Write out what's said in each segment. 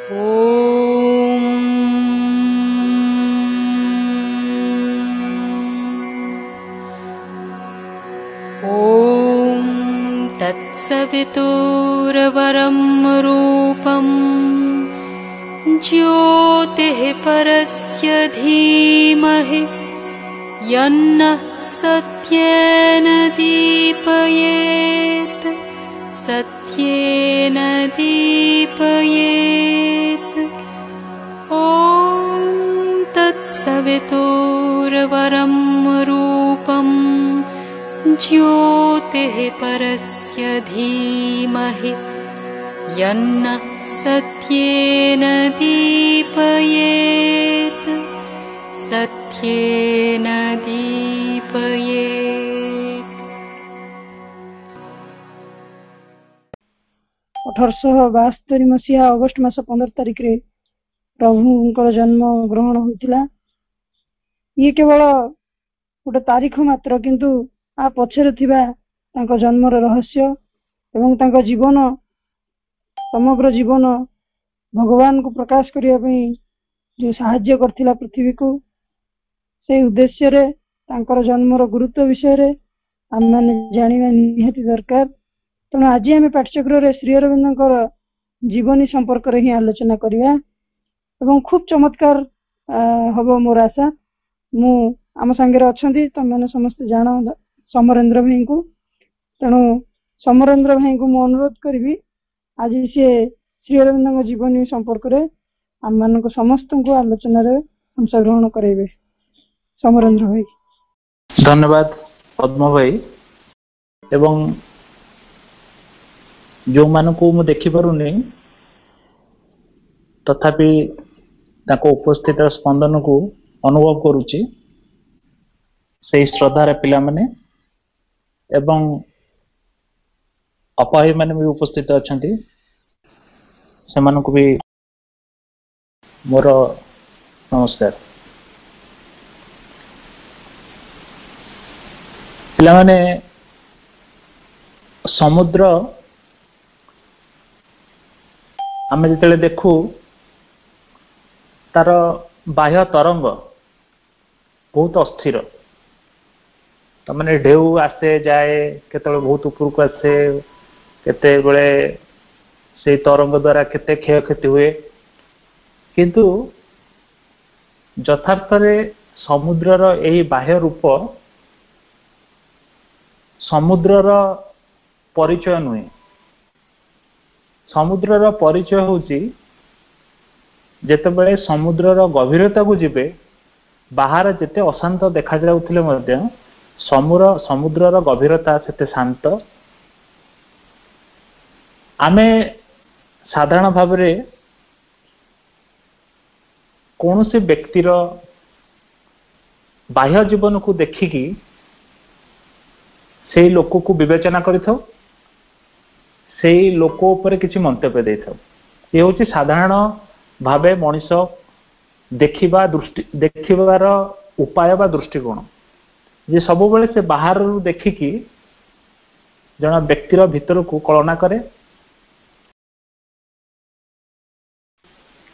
ॐ तत्सवितुर्वरं रूपं ज्योतिः परस्य धीमहि यन्नः सत्येन दीपयेत् सत्येन दीपयेत्। ॐ तत्सवितुर्वरं रूपं ज्योतिः परस्य धीमहि यन्नः सत्येन दीपयेत् सत्येन दीपयेत्। 1872 मसीहा अगस्ट मास 15 तारिख रे प्रभुंकर जन्म ग्रहण होइतिला। ये केवल गोटे तारीख मात्र, किंतु आ पछरे थिबा तांको जन्मर रहस्य एवं तांको जीवन समग्र जीवन भगवान को प्रकाश करिया पई जो साहाय्य करथिला पृथ्वी को, से उद्देश्य रे तांकर जन्मर गुरुत्व विषय रे आम माने जानिबा निहाती दरकार। तेणु आज आम पाठ्यक्रम रे श्री अरविंदर जीवनी संपर्क रे ही आलोचना करिया एवं खूब चमत्कार हबो मोर आशा। मु आम संगे अच्छी तुम मैंने समस्त जान समरेंद्र भाई को, तेणु समरेंद्र भाई को मु अनुरोध करी आज सी श्री अरविंद जीवनी संपर्क रे आम मान समस्त को आलोचना रे अंशग्रहण करेंगे। समरेंद्र भाई धन्यवाद पद्म भाई। एवं जो मान को मु देखि पारुनी तथापि ताको उपस्थित स्पंदन को अनुभव करुची से श्रद्धार पिला माने एवं अपाही माने भी उपस्थित अछंती, से मान को भी मोर नमस्कार। पिला माने समुद्र आम जिते देखू तार बाह्य तरंग बहुत अस्थिर, तमाने ढेउ आसे जाए, केते बहुत ऊपर को आसे, केते बेले से तरंग द्वारा केते क्षय क्षति हुए, किंतु यथार्थ रे समुद्रर यही बाह्य रूप समुद्रर परिचय नुहे। समुद्रर परिचय होची जेतेबेले समुद्रर गभीरता को जिबे, बाहर जेते अशांत देखा जाउथिले मध्य समुद्रर गभीरता सेते शांत। आमे साधारण भाव रे कौनसी व्यक्तिर बाह्य जीवन को देखिकी से लोक को विवेचना करिथो, से लोक ऊपर किछि मंतव्य देथो। ये होची साधारण भावे मनुष्य देखिबार उपाय बा दृष्टिकोण, जे सब बेले से बाहर देखिकी जना व्यक्तिर भीतर को कल्पना करे।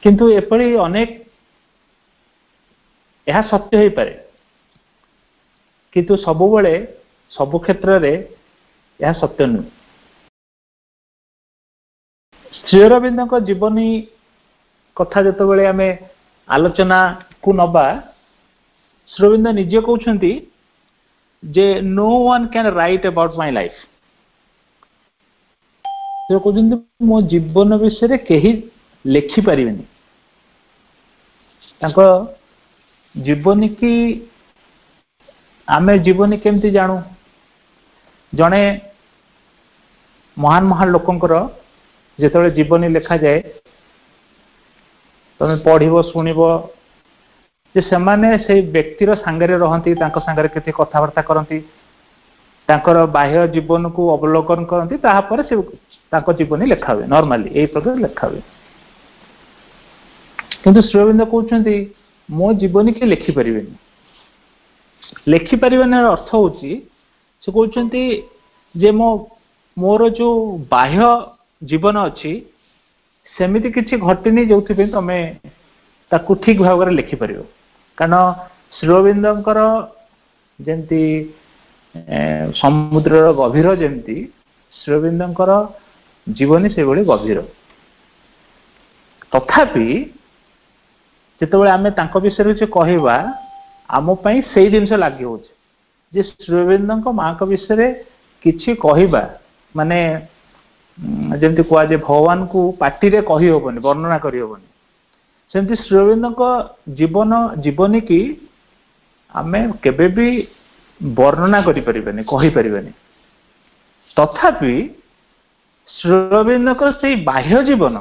किंतु एपरी अनेक यह सत्य हो पारे, किंतु सब बेले सब क्षेत्र रे यह सत्य नुह। श्री अरविंद जीवनी कथा जते बेले आमे आलोचना को नबा, श्री अरविंद निजे कहउछंती जे no one can write about my life. से कहउछंती मो जीवन विषय रे केही लेखि परिबेनी। ताको जीवनी की आमे जीवनी केमती जानू, जने महान महान लोकंकर जेतबेले जीवनी लेखा जाए तमे पढ़िबो सुनिबो जे सेमाने से व्यक्तिर सांगरे रहंती, तांको सांगरे केते कथावार्ता करंती, तांकर बाह्य जीवन को अवलोकन करंती, ताहा पर से तांको जीवनी लेखा हुए। नॉर्मली एई प्रकार लेखा हुए। किंतु श्री अरविंद कहउछंती मो जीवनी के लेखि परिबेनी। लेखि परिबेनी अर्थ होची से कहउछंती जे मोर जो बाह्य जीवन अच्छी सेमिति किछि घटिनी जोथि तमे ताकू ठीक भाव में लिखिपर कारण श्री अरविंदर जमती समुद्र गभीर जमती श्री अरविंदर जीवनी से भाई गभीर तथापि जिते आम विषय किसी कहवा आम से जिन लगे हो श्री अरविंदर माँ का विषय किसी कहवा माने जमती कहुए भगवान को पार्टी रे कही होबनी वर्णना करी होबनी सेमती श्री अरविंदर जीवन जीवनी की आमे केबे भी वर्णना करि परिबनी कहि परिबनी तथापि श्री अरविंदर से बाह्य जीवन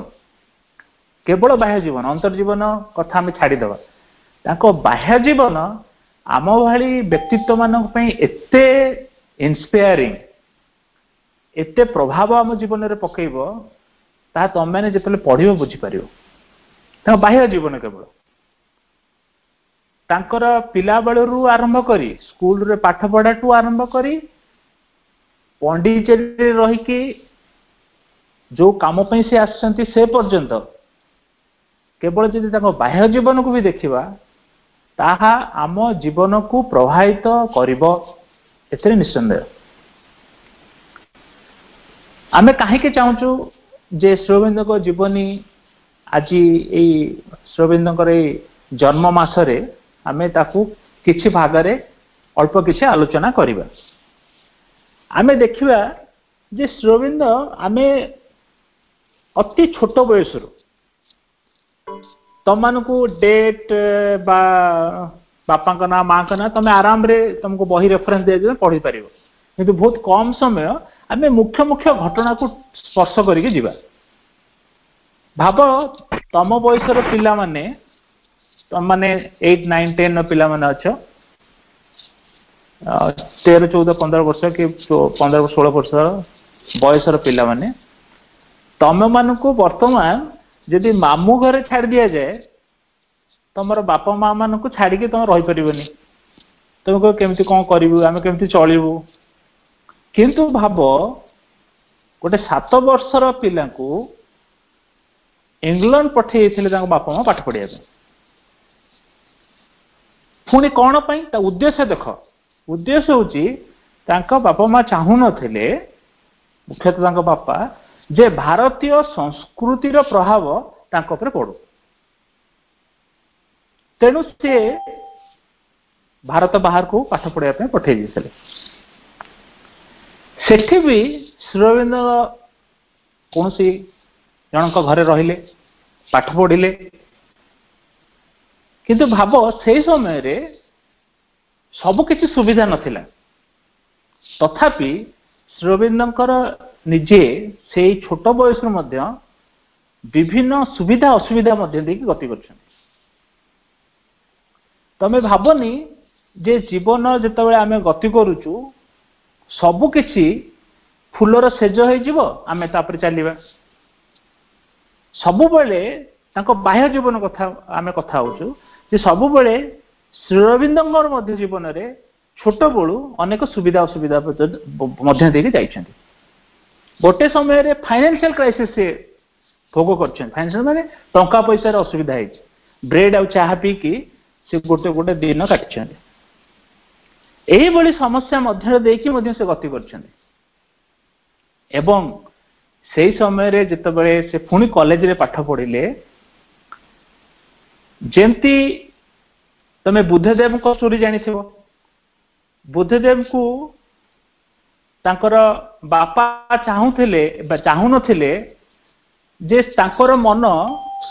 केवल बाह्य जीवन अंतर्जीवन कथा आम छाड़ीदवा ताको बाह्य जीवन आम भाई व्यक्तित्व मानक पई एते इन्स्पायरिंग एते प्रभाव आम जीवन में पकेब ता तुम मैंने जिते पढ़ बुझीपर बाह्य जीवन केवल तांकर पिला बेलू आरंभ करी स्कूल रे पाठ पढ़ाठू आरंभ करी पंडिचेरी रहीकि जो काम से आसछंती से पर्यंत केवल जदि बाह्य जीवन को भी देखा ताहा आम जीवन को प्रभावित करिब एथिरे निस्संदेह आमे कहीं चाहूँ जे श्री अरविंदर जीवनी आज श्री अरविंदर जन्म मासरे आमे ताकू किछि भागरे अल्प किछि आलोचना करिबा आमे देखिबा जे श्री अरविंदर आमे अति छोट बयस तमको डेट बा बापा का ना माँ का ना तुम आराम रे तुमको बही रेफरेंस दे पढ़ी पार कि बहुत कम समय आमे मुख्य मुख्य घटना को स्पर्श करके जीवा भाव तम बयसर पिला माने तुम माने 8, 9, 10 पिला माने अच्छा 13, 14, 15 वर्ष कि 15, 16 वर्ष बयसर पिला माने तम मान को वर्तमान जदि मामू घरे छाड़ दिया जाए तुम बापा माँ मान को छाड़ी तुम रही पारबनी तुम केमती कौन करू आम केमती चलू किंतु भाव गोटे 7 वर्षर पिला को इंग्लैंड पठे बापा माँ पाठ पढ़िया पुणी कौन उद्देश्य देख उद्देश्य हूँ बापा माँ चाहू नथिले मुख्यतः बापा जे भारतीय संस्कृतिर प्रभाव तांको पर पड़ू तेणु से भारत बाहर को पाठ पढ़ाई पठे देते सेठी भी श्री अरविंदर कौन सी जनक घरे रहिले पाठ पढ़िले किंतु भाव से समय रे सब किसी सुविधा नथिला तथापि श्री अरविंदर निजे से छोट बयस विभिन्न सुविधा असुविधा मध्य देकी गति कर तमे भावनी जे जीवन जिते आम गति करुचु सबुकिछि फुलर सेज होमे चलवा सबुबले बाह्य जीवन कथा आम कथा होचु सबुबले श्री अरविंदर जीवन में छोट बड़ू अनेक सुविधा असुविधा मध्य देकी जाइछन्ति गोटे समय फाइनेंशियल क्राइसिस से भोग कर फाइनेंशियल माने टंका पैसार असुविधा है ब्रेड आ चाहा पी कि से गोटे गोटे दिन काटि समस्या मध्य देकी से गति कर से समय जितेबाला से पुणी कॉलेज रे पाठ पढ़िले जेमती तमे बुद्धदेव को स्टोरी जानी बुद्धदेव को तांकर बापा चाहू नथिले जे तांकर मन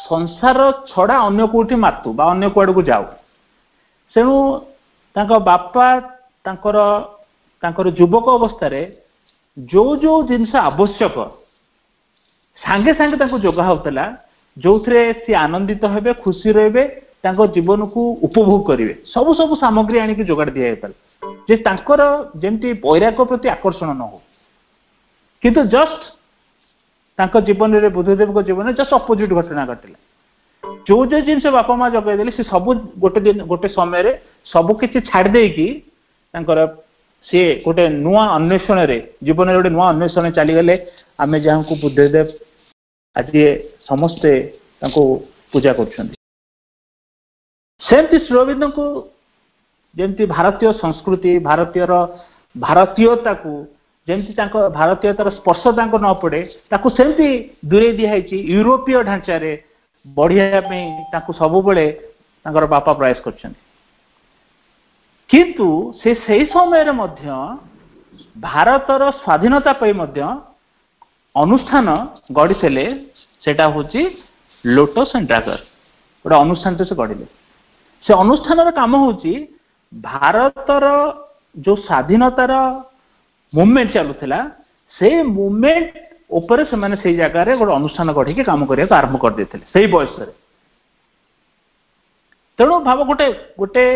संसार छड़ा अन्य कोठी मातु बा अन्य कुआड़ को जाऊ सेणु तांकर बापा तांकर युवक अवस्था जो जो जिनस आवश्यक सांगे सांगे तांको जोगा होतला जो सी आनंदित हेबे खुशी रहिबे तांको जीवन को उपभोग करिवे सब सब सामग्री आनी की जोगाड़ दिया हेतल जे तांकर जेमती वैराग्य प्रति आकर्षण न हो किंतु जस्ट तांको जीवन रे बुद्धदेव को जीवन जस्ट अपोजिट घटना घटिला जो जो जिनस बापा माँ जगै देले से सब गोटे दिन गोटे समय रे सब किछि छाड़ देकी तांकर से गोटे नुआ अन्वेषण रे जीवन रे गोटे नुआ अन्वेषण चली गले आमे जहाँ को बुद्धदेव आज समस्ते पूजा कर श्री अरविंद को जमती भारतीय संस्कृति भारतीयता को जमती भारतीयतार स्पर्श न पड़े सेमती दूरे दिखाई यूरोपीय ढांचार बढ़िया सब बेले बापा प्रयास कर किंतु से समय भारतर स्वाधीनता अनुष्ठान गढ़ी सेटा हूँ लोटस एंड ड्रैगर गोटे अनुष्ठान से गढ़िले से अनुष्ठान काम हूँ भारतर जो स्वाधीनतार मूवमेंट चलुला से मूवमेंट उपरे से माने से जगह गोटे अनुष्ठान गढ़ी काम करने आरंभ कर देते से बयस तेणु भाव गोटे गोटे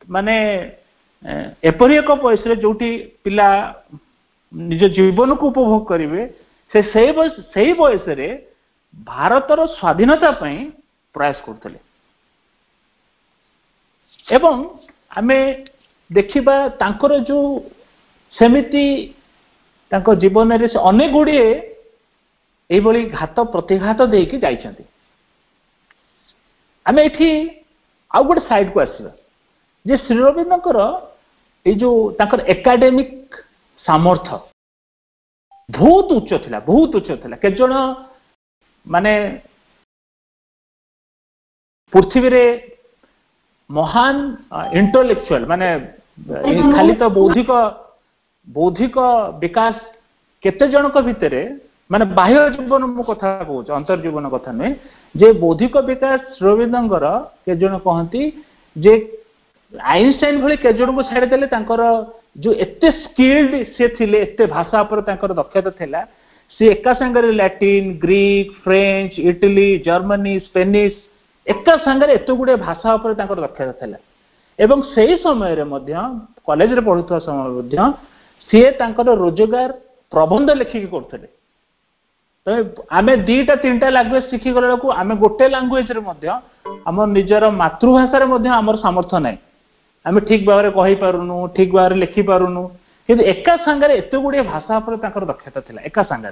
माने एपरी एक बयस जो पिला निज जीवन को उपभोग करेंगे से बयस भारतर स्वाधीनता प्रयास करते एवं आमे देखिबा तांकर जो सेमिति तांको जीवन रे से अनेक गुड़े एई बळी घात प्रतिघात देकी जाइछन्ति आमे एठी आउ गोटे साइड को आसीबा जे श्री अरविंदकर ए जो तांकर एकेडमिक सामर्थ्य बहुत उच्च थिला के जण माने पृथ्वी रे महान इंटेलेक्चुअल माने खाली तो बौद्धिक विकास केते जनक भितरे माने बाह्य जीवन मु कथा कहूँ अंतर जीवन कथा नुहे जे बौद्धिक विकास श्री अरविंदर के जन कहती जे आइनस्टाइन भली के जन को छाड़देले तांकर जो एते स्किल्ड से थिले एते भाषा पर तांकर दक्षता थिला से एका संगे Latin Greek French Italy Germany Spanish एका संगे एत गुड़े भाषा पर दक्षता थिला एवं से समय कॉलेज रे पढ़ुवा समय सी रोजगार प्रबंध लिखिकी करते तो आम दीटा तीन टा लैंग्वेज शिखी गला आम गोटे लैंग्वेज आम निजर मातृभाषा आमर सामर्थ्य ना आम ठीक भाव में कही पारुनु ठीक भाव में लिखि पारुनु कि एका संगे एत गुड़े भाषा पर दक्षता थिला एका संगे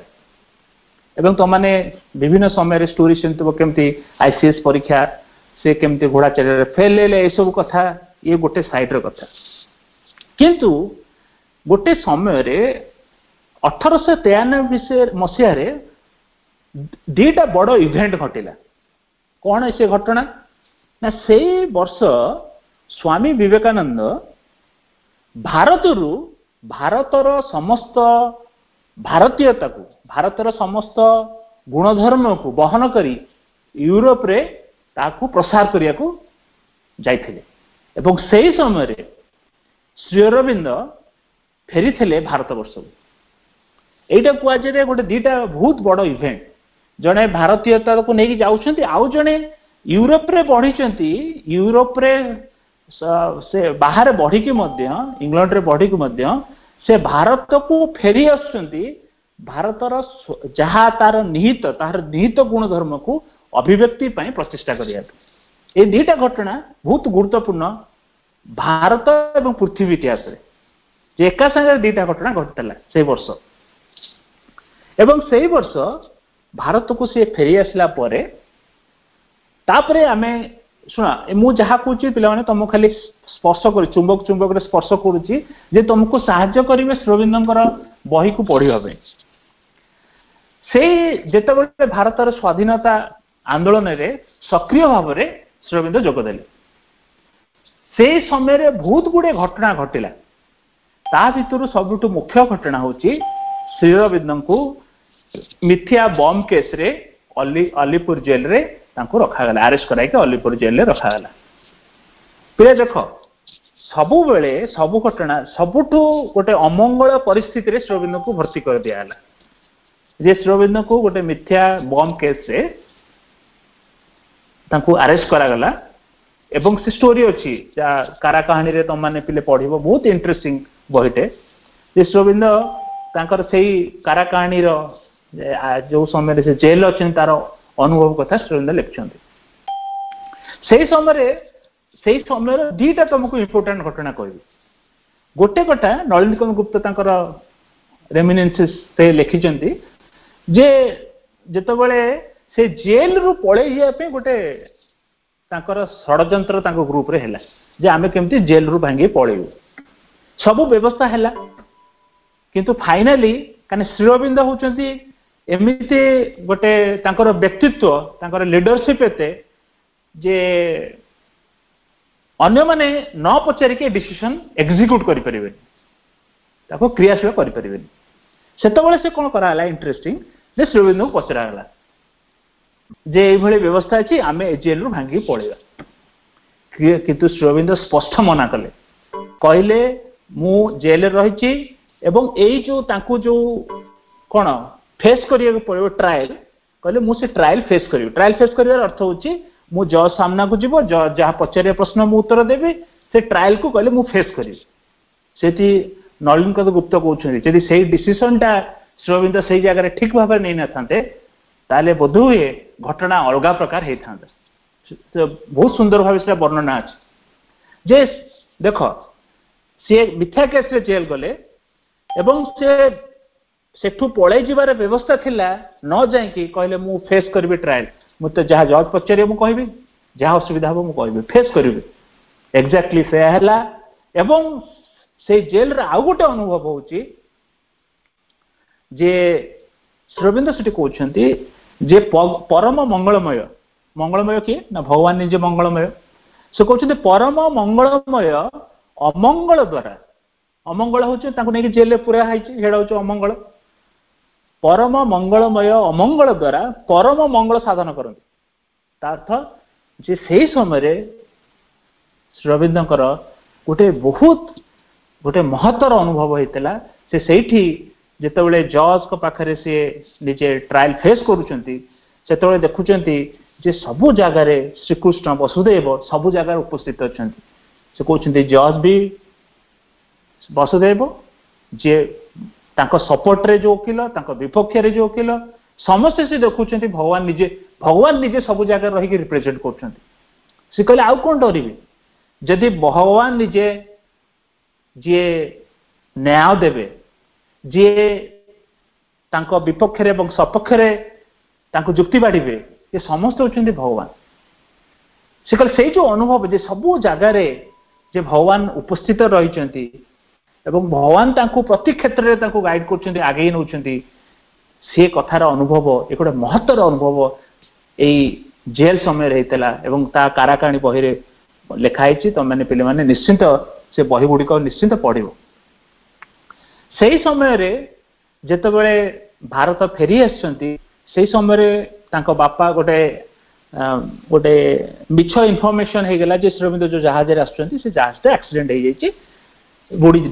एवं तुमने विभिन्न समय स्टोरी शुणुव केमती आईसीएस परीक्षा से केमती घोड़ा चल फेल ये सब कथा ये गोटे साइड कथा किंतु गोटे समय 1893 मसीह दीटा बड़ इवेंट घटिला कौन से घटना ना से वर्ष स्वामी विवेकानंद भारतर समस्त भारतीयता को भारतर समस्त गुणधर्म को बहन करी यूरोप रे ताकू प्रसार करिया को जाइथिले एवं सेही समय रे श्री अरविंद फेरी थिले भारत वर्ष को एटा कुआ जे गोटे दीटा बहुत बड़ इवेंट जड़े भारतीयता को लेकिन जाउछंती आउ जड़े यूरोप रे बढ़ी यूरोप रे से बाहर बढ़ी की मध्य इंग्लैंड रे बढ़ी की मध्य से भारत को फेरी आसुचंती भारतर जहाँ तार निहित गुणधर्म को अभिव्यक्ति पाई प्रतिष्ठा करिया ए दीटा घटना बहुत गुरुत्वपूर्ण भारत एवं पृथ्वी इतिहास रे एका संगे दीटा घटना घटला से वर्ष एवं से वर्ष भारत को सी फेरी आसला परे तापरे आमे सुना मु जहाँ कहूँ पे तुम खाली स्पर्श कर चुंबक चुंबक स्पर्श करुच्ची जे तुमको साहाय्य करेंगे श्री अरविंदर बही को पढ़ा से जिते भारतर स्वाधीनता आंदोलन रे सक्रिय भाव में श्री अरविंद जोगदेले से समय बहुत गुड़े घटना घटिला ता भितर सबुठ मुख्य घटना हूँ श्री अरविंद को मिथ्या बम केस रे अलीपुर जेल रे तांको रखागला अरेस्ट कराई अलीपुर जेल रे रखागला पे देख सबु बेले सबु घटना सबुठू गोटे अमंगल परिस्थिति रे श्री अरविंद को भर्ती कर दिया गला जे श्री अरविंद को गोटे मिथ्या बम केस रे तांको अरेस्ट करागला एवं से स्टोरी अच्छी कारा कहानी रे तुम मैंने पिले पढ़िबो बहुत इंटरेस्टिंग बहिटे जे श्री अरविंद तांकर सेही कारा कहानी रो जो समय से जेल अच्छे तार अनुभव कथा श्री अरविंद लिखुछंती से समय दीटा तुमको इंपोर्टेंट घटना कहबी गोटे कथा नलिनी गुप्त तांकर रेमिनेंसेस से लिखिछंती जे ଯେତେବେଳେ ସେ ଜେଲରୁ ପଳେଇ ଯିବା ପାଇଁ ଗୋଟେ ତାଙ୍କର ଷଡ଼ଯନ୍ତ୍ର ତାଙ୍କ ଗ୍ରୁପରେ ହେଲା ଯେ ଆମେ କେମିତି ଜେଲରୁ ଭାଙ୍ଗି ପଳେଇବୁ। ସବୁ ବ୍ୟବସ୍ଥା ହେଲା, କିନ୍ତୁ ଫାଇନାଲି କାରଣ ଶ୍ରୀ ଅରବିନ୍ଦ ହଉଛନ୍ତି ଏମିତି ଗୋଟେ ତାଙ୍କର ବ୍ୟକ୍ତିତ୍ୱ, ତାଙ୍କର ଲିଡରସିପ ଏତେ ଯେ ଅନ୍ୟମାନେ ନ ପଚାରିକି ଡିସିସନ ଏକ୍ସିକ୍ୟୁଟ କରିପାରିବେନି, ତାକୁ କ୍ରିୟାଶୀଳ କରିପାରିବେନି। ସେତେବେଳେ ସେ କଣ କରାହେଲା ଇଣ୍ଟରେଷ୍ଟିଂ ଯେ ଶ୍ରୀ ଅରବିନ୍ଦଙ୍କୁ ପଚରାଗଲା ଯେ ଏଇଭଳି ବ୍ୟବସ୍ଥା ଅଛି, ଆମେ ଏ ଜେଲରୁ ଭାଙ୍ଗିକି ପଳେଇବା। କିନ୍ତୁ ଶ୍ରୀ ଅରବିନ୍ଦ ସ୍ପଷ୍ଟ ମନା କଲେ, କହିଲେ ମୁଁ ଜେଲରେ ରହିଛି ଏବଂ ଏଇ ଯୋଉ ତାଙ୍କୁ ଯୋଉ କଣ ଫେସ୍ କରିବାକୁ ପଡିବ ଟ୍ରାଏଲ, କହିଲେ ମୁଁ ସେ ଟ୍ରାଏଲ ଫେସ୍ କରିବି। ଟ୍ରାଏଲ ଫେସ୍ କରିବାର ଅର୍ଥ ହଉଛି ମୁଁ ଜଜ୍ ସାମ୍ନାକୁ ଯିବ, ଯାହା ପଚାରିବା ପ୍ରଶ୍ନ ମୁଁ ଉତ୍ତର ଦେବି, ସେ ଟ୍ରାଏଲକୁ କହିଲେ ମୁଁ ଫେସ୍ କରିବି। ସେଠି ନଳିନୀକାନ୍ତ ଗୁପ୍ତ କହୁଛନ୍ତି ଯଦି ସେଇ ଡିସିସନଟା ଶ୍ରୀ ଅରବିନ୍ଦ ସେଇ ଜାଗାରେ ଠିକ ଭାବରେ ନେଇନଥାନ୍ତେ ତାହେଲେ ବୋଧହୁଏ ଘଟଣା ଅଲଗା ପ୍ରକାର ହେଇଥାନ୍ତା। ବହୁତ ସୁନ୍ଦର ଭାବେ ସେଟା ବର୍ଣ୍ଣନା ଅଛି ଯେ ଦେଖ ସିଏ ମିଥ୍ୟା କେସରେ ଜେଲ ଗଲେ ଏବଂ ସେ ସେଠୁ ପଳେଇ ଯିବାର ବ୍ୟବସ୍ଥା ଥିଲା, ନ ଯାଇକି କହିଲେ ମୁଁ ଫେସ୍ କରିବି ଟ୍ରାଏଲ, ମୁଁ ତ ଯାହା ଜଜ୍ ପଚାରିବ ମୁଁ କହିବି, ଯାହା ଅସୁବିଧା ହବ ମୁଁ କହିବି, ଫେସ୍ କରିବି। ଏକ୍ଜାକ୍ଟଲି ସେୟା ହେଲା। ଏବଂ ସେଇ ଜେଲରେ ଆଉ ଗୋଟେ ଅନୁଭବ ହଉଛି ଯେ ଶ୍ରୀ ଅରବିନ୍ଦ ସେଠି କହୁଛନ୍ତି ଯେ ପରମ ମଙ୍ଗଳମୟ, ମଙ୍ଗଳମୟ କିଏ ନା ଭଗବାନ ନିଜେ ମଙ୍ଗଳମୟ। ସେ କହୁଛନ୍ତି ପରମ ମଙ୍ଗଳମୟ ଅମଙ୍ଗଳ ଦ୍ଵାରା, ଅମଙ୍ଗଳ ହଉଛି ତାଙ୍କୁ ନେଇକି ଜେଲରେ ପୁରା ହେଇଛି, ସେଇଟା ହଉଛି ଅମଙ୍ଗଳ। ପରମ ମଙ୍ଗଳମୟ ଅମଙ୍ଗଳ ଦ୍ଵାରା ପରମ ମଙ୍ଗଳ ସାଧନ କରନ୍ତି। ତା ଅର୍ଥ ଯେ ସେଇ ସମୟରେ ଶ୍ରୀ ଅରବିନ୍ଦଙ୍କର ଗୋଟେ ମହତ୍ତର ଅନୁଭବ ହେଇଥିଲା। ସେ ସେଇଠି ଯେତେବେଳେ ଜଜ୍ଙ୍କ ପାଖରେ ସିଏ ନିଜେ ଟ୍ରାଏଲ ଫେସ୍ କରୁଛନ୍ତି ସେତେବେଳେ ଦେଖୁଛନ୍ତି ଯେ ସବୁ ଜାଗାରେ ଶ୍ରୀକୃଷ୍ଣ ବସୁଦେବ ସବୁ ଜାଗାରେ ଉପସ୍ଥିତ ଅଛନ୍ତି। ସେ କହୁଛନ୍ତି ଜଜ୍ ବି ବସୁଦେବ, ଯିଏ ତାଙ୍କ ସପୋର୍ଟରେ ଯୋଉ ଓକିଲ, ତାଙ୍କ ବିପକ୍ଷରେ ଯୋଉ ଓକିଲ, ସମସ୍ତେ ସେ ଦେଖୁଛନ୍ତି ଭଗବାନ ନିଜେ ସବୁ ଜାଗାରେ ରହିକି ରିପ୍ରେଜେଣ୍ଟ କରୁଛନ୍ତି। ସେ କହିଲେ ଆଉ କଣ ଡରିବି, ଯଦି ଭଗବାନ ନିଜେ ଯିଏ ନ୍ୟାୟ ଦେବେ, ଯିଏ ତାଙ୍କ ବିପକ୍ଷରେ ଏବଂ ସପକ୍ଷରେ ତାଙ୍କୁ ଯୁକ୍ତି ବାଢିବେ, ଏ ସମସ୍ତେ ହଉଛନ୍ତି ଭଗବାନ। ସେ କହିଲେ ସେଇ ଯୋଉ ଅନୁଭବ ଯେ ସବୁ ଜାଗାରେ ଯେ ଭଗବାନ ଉପସ୍ଥିତ ରହିଛନ୍ତି ଏବଂ ଭଗବାନ ତାଙ୍କୁ ପ୍ରତି କ୍ଷେତ୍ରରେ ତାଙ୍କୁ ଗାଇଡ କରୁଛନ୍ତି, ଆଗେଇ ନେଉଛନ୍ତି, ସେ କଥାର ଅନୁଭବ, ଏ ଗୋଟେ ମହତ୍ତର ଅନୁଭବ ଏଇ ଜେଲ ସମୟରେ ହେଇଥିଲା ଏବଂ ତା କାରାକାହାଣୀ ବହିରେ ଲେଖା ହେଇଛି। ତମମାନେ ପିଲାମାନେ ନିଶ୍ଚିନ୍ତ ସେ ବହି ଗୁଡ଼ିକ ନିଶ୍ଚିନ୍ତ ପଢିବ। ସେଇ ସମୟରେ ଯେତେବେଳେ ଭାରତ ଫେରି ଆସିଛନ୍ତି ସେଇ ସମୟରେ ତାଙ୍କ ବାପା ଗୋଟେ ମିଛ ଇନଫର୍ମେସନ ହେଇଗଲା ଯେ ଶ୍ରୀ ଅରବିନ୍ଦ ଯୋଉ ଜାହାଜରେ ଆସୁଛନ୍ତି ସେ ଜାହାଜଟା ଆକ୍ସିଡେଣ୍ଟ ହେଇଯାଇଛି,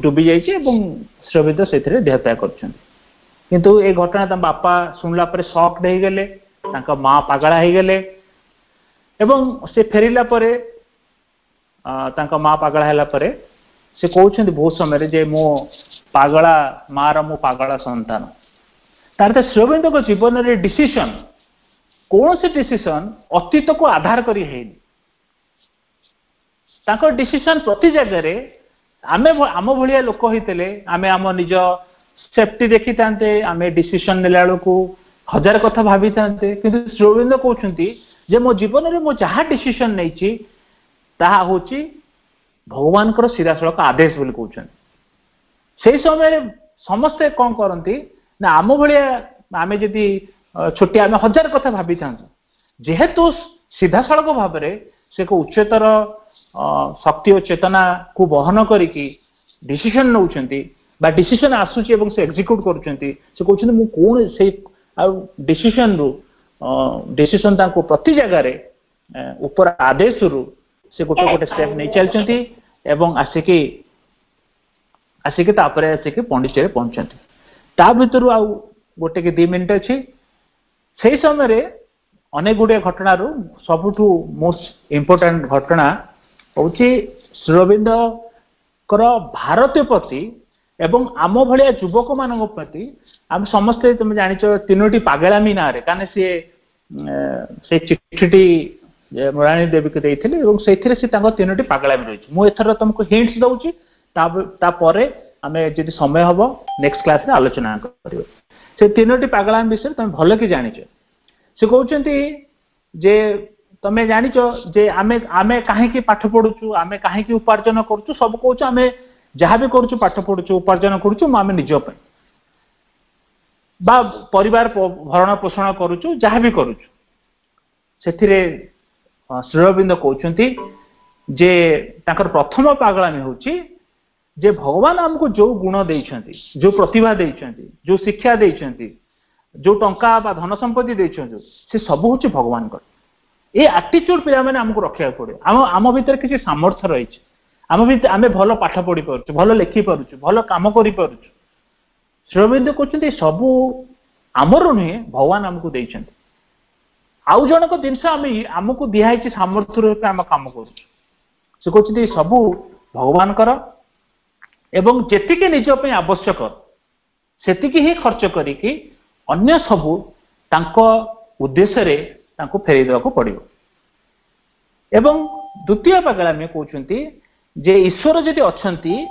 ଡୁବି ଯାଇଛି ଏବଂ ଶ୍ରୀ ଅରବିନ୍ଦ ସେଥିରେ ଦେହତ୍ୟାଗ କରିଛନ୍ତି। କିନ୍ତୁ ଏ ଘଟଣା ତାଙ୍କ ବାପା ଶୁଣିଲା ପରେ ସକ୍ ହେଇଗଲେ, ତାଙ୍କ ମା ପାଗଳା ହେଇଗଲେ ଏବଂ ସେ ଫେରିଲା ପରେ ତାଙ୍କ ମା ପାଗଳା ହେଲା ପରେ ସେ କହୁଛନ୍ତି ବହୁତ ସମୟରେ ଯେ ମୋ ପାଗଳା ମାର ମୁଁ ପାଗଳା ସନ୍ତାନ। ତାର ଶ୍ରୀ ଅରବିନ୍ଦଙ୍କ ଜୀବନରେ ଡିସିସନ, କୌଣସି ଡିସିସନ ଅତୀତକୁ ଆଧାର କରି ହେଇନି। ତାଙ୍କ ଡିସିସନ ପ୍ରତି ଜାଗାରେ ଆମ ଭଳିଆ ଲୋକ ହେଇଥିଲେ ଆମେ ଆମ ନିଜ ସେଫ୍ଟି ଦେଖିଥାନ୍ତେ, ଆମେ ଡିସିସନ ନେଲା ବେଳକୁ ହଜାର କଥା ଭାବିଥାନ୍ତେ। କିନ୍ତୁ ଶ୍ରୀ ଅରବିନ୍ଦ କହୁଛନ୍ତି ଯେ ମୋ ଜୀବନରେ ମୁଁ ଯାହା ଡିସିସନ ନେଇଛି ତାହା ହଉଛି ଭଗବାନଙ୍କର ସିଧାସଳଖ ଆଦେଶ ବୋଲି କହୁଛନ୍ତି। ସେଇ ସମୟରେ ସମସ୍ତେ କଣ କରନ୍ତି ନା ଆମ ଭଳିଆ ଆମେ ଯଦି ଛୋଟିଆ ଆମେ ହଜାର କଥା ଭାବିଥାନ୍ତୁ, ଯେହେତୁ ସିଧାସଳଖ ଭାବରେ ସେ ଏକ ଉଚ୍ଚତର ଶକ୍ତି ଓ ଚେତନାକୁ ବହନ କରିକି ଡିସିସନ ନେଉଛନ୍ତି ବା ଡିସିସନ ଆସୁଛି ଏବଂ ସେ ଏକ୍ସିକ୍ୟୁଟ କରୁଛନ୍ତି। ସେ କହୁଛନ୍ତି ମୁଁ କଣ ସେଇ ଆଉ ଡିସିସନ ତାଙ୍କୁ ପ୍ରତି ଜାଗାରେ ଉପର ଆଦେଶରୁ ସେ ଗୋଟେ ଷ୍ଟେପ ନେଇ ଚାଲିଛନ୍ତି ଏବଂ ଆସିକି ତାପରେ ଆସିକି ପଣ୍ଡିଚେରୀରେ ପହଞ୍ଚନ୍ତି। ତା ଭିତରୁ ଆଉ 1 କି 2 ମିନିଟ ଅଛି। ସେଇ ସମୟରେ ଅନେକ ଗୁଡ଼ିଏ ଘଟଣାରୁ ସବୁଠୁ ମୋଷ୍ଟ ଇମ୍ପୋର୍ଟାଣ୍ଟ ଘଟଣା ହଉଛି ଶ୍ରୀ ଅରବିନ୍ଦଙ୍କର ଭାରତୀୟ ପ୍ରତି ଏବଂ ଆମ ଭଳିଆ ଯୁବକ ମାନଙ୍କ ପ୍ରତି। ଆମେ ସମସ୍ତେ ତମେ ଜାଣିଛ 3ଟି ପାଗଳାମୀ ନାଁରେ, କାରଣ ସିଏ ସେ ଚିଠିଟି ମୃଣାଳିନୀ ଦେବୀକୁ ଦେଇଥିଲେ ଏବଂ ସେଇଥିରେ ସେ ତାଙ୍କ 3ଟି ପାଗଳାମୀ ରହିଛି। ମୁଁ ଏଥର ତମକୁ ହିଣ୍ଟସ ଦଉଛି, ତାପରେ ଆମେ ଯଦି ସମୟ ହବ ନେକ୍ସଟ କ୍ଲାସରେ ଆଲୋଚନା କରିବା। ସେ 3ଟି ପାଗଳାମୀ ବିଷୟରେ ତମେ ଭଲ କି ଜାଣିଛ। से कहते जे तमे जानिच जे आमे आमे कहीं पाठ पढ़ुचु आमे कहीं उपार्जन करुचु सब कहूँ आम जहाँ भी करुचु पाठ पढ़ुचु उपार्जन करुचु आम निज बा परिवार भरण पोषण करुचु जहाँ भी करुचु से श्री अरविंद कहते जे ताकर प्रथम पागलामी होची जे भगवान आमको जो गुण देइछंती जो प्रतिभा देइछंती जो शिक्षा देइछंती जो टंका बा धन संपत्ति देइछंती से सब होची भगवान कर ए एटीट्यूड पिला माने हमको रखिया पड़े आम भीतर किसी सामर्थ्य रही आम भीतर आम भल पाठ पढ़ी पारुछु भल लिखि पारुछु भल काम करि पारुछु श्री अरविंद कहते सबू आमर नुहे भगवान आमको देइछंती आउ जनक जिनस आमको दिहाई सामर्थ्य रूपे आम काम करूँ से कहते सबू भगवान कर एवं जेतिके निज पे आवश्यक सेतिके ही खर्च करिकी अन्य सबू तांको उद्देश्य रे तांको फेरै देबाको पड़िबो एवं द्वितीय पागलामी कहउछंती जे ईश्वर जदि अछंती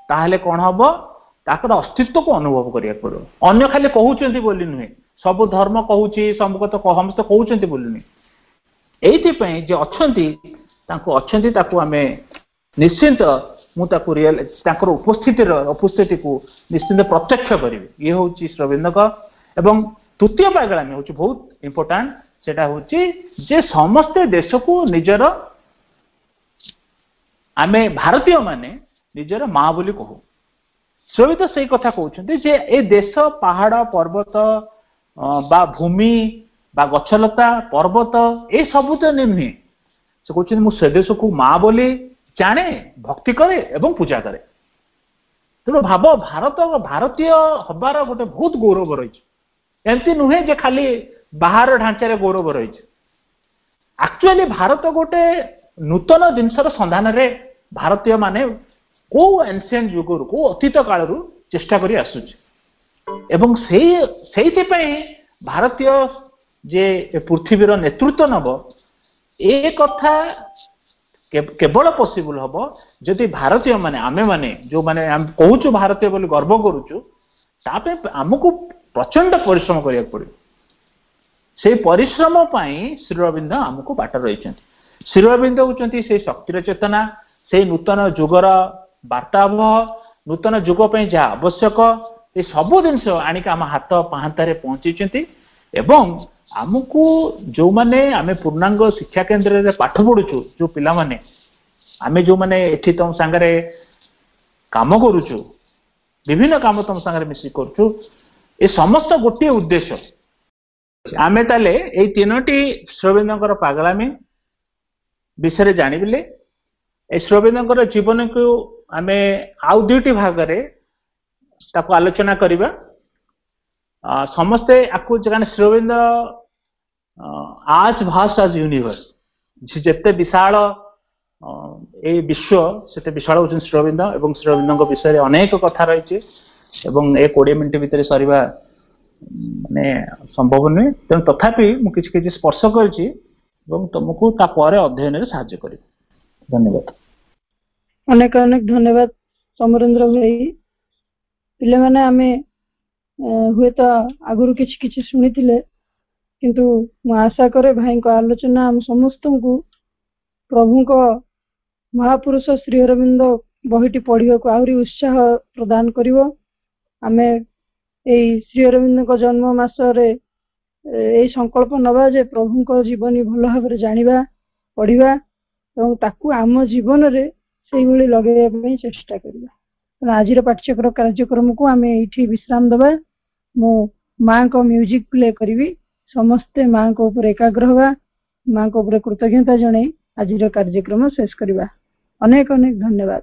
ताहले कोन हबो ताकर अस्तित्व को अनुभव करिया पड़ो अन्य खाली कहउछंती बोली नुहे सब धर्म कहूची समस्त कहउछंती बोली नुहे एइथि पई जे अछंती तांको अछंती ताको आमे निश्चिंत मु ताको रियल ताकर उपस्थिति को निश्चिंत प्रत्यक्ष करिवे ये होची श्री अरविंद का एवं तृतीय पागलामी होची बहुत इंपोर्टेंट सेटा होची जे समस्त देश को निजर आमे भारतीय माने निजर मां बोली कहू श्री अरविंद सेई कथा कहउछंती जे ए देश पहाड़ पर्वत बा भूमि बा गछलता पर्वत ए सब तो नुहे से कहते मु से देश को माँ बोली जाने भक्ति करे एवं पूजा करे तेणु भाव भारत भारतीय हबार गोटे बहुत गौरव रही एमती नुहे जे खाली बाहर ढांचार गौरव रही एक्चुअली भारत गोटे नूतन जिनसर संधान रे भारतीय माने को एनसिएंट युगरु को अतीत कालरू चेष्टा करी आसुची एवं से भारतीय जे पृथ्वीर नेतृत्व नब ए कथा केवल पॉसिबल हम जदि भारतीय माने आमे माने जो माने कहूचु भारतीय बोली गर्व करुचु तापे आमको प्रचंड परिश्रम करिया पड़े से परिश्रम पाई श्री अरविंद आमको बाट रही श्री अरविंद होचंती से शक्तिर चेतना से नूतन जुगर वार्तावह नूतन जुग पे जहाँ आवश्यक ये सब जिनस आणिक आम हाथ पाहांतारे पहुंची एवं आमको जो माने आमे पूर्णांग शिक्षा केंद्र रे पाठ पढ़ुचु जो पिला माने आमे जो माने एठी तम संगरे काम करूचु विभिन्न काम तम संगरे मिसी करूचु ए समस्त गोटे उद्देश्य आमे ताले ए तीनोटी श्री अरविंदर पागलामी विषय जानिबले ए श्री अरविंदर जीवन को आमे आउ दुईटी भाग रे ताको आलोचना करिबा समस्ते आपको जगह श्री अरविंद आज भास्ट आज यूनिवर्स जिते विशाल ए विश्व से विशाल होचन श्री अरविंद एवं श्री अरविंद विषय अनेक कथा रही एवं ए 20 मिनिट भितर सरीबा माने संभव नुहे तेणु तथापि मुझे किसी स्पर्श करी तुमको तापर अध्ययन में साहाय्य करी धन्यवाद अनेक अनेक धन्यवाद समरेंद्र भाई पिले माने आमे हुए तो आगुरी किछि किछि सुनिथिले किंतु मु आशा करे भाई को आलोचना हम समस्त को प्रभु को महापुरुष श्री अरविंद बहिटी पढ़िया को आहरी उत्साह प्रदान करिवो आमे एई श्री अरविंद को जन्म मास रे एई संकल्प नबा जे प्रभु को जीवनी भल भाव जानिबा पढ़िबा एवं ताकू आम जीवन रे सेई भली लगेया पई चेष्टा करिबा आज पाठ्यक्रम कार्यक्रम को आमे एठी विश्राम दबा मो माँ को म्यूजिक प्ले करी समस्ते माँ को ऊपर एकाग्र हवा माँ को ऊपर कृतज्ञता जनाई आज कार्यक्रम शेष करवा अनेक अनेक धन्यवाद।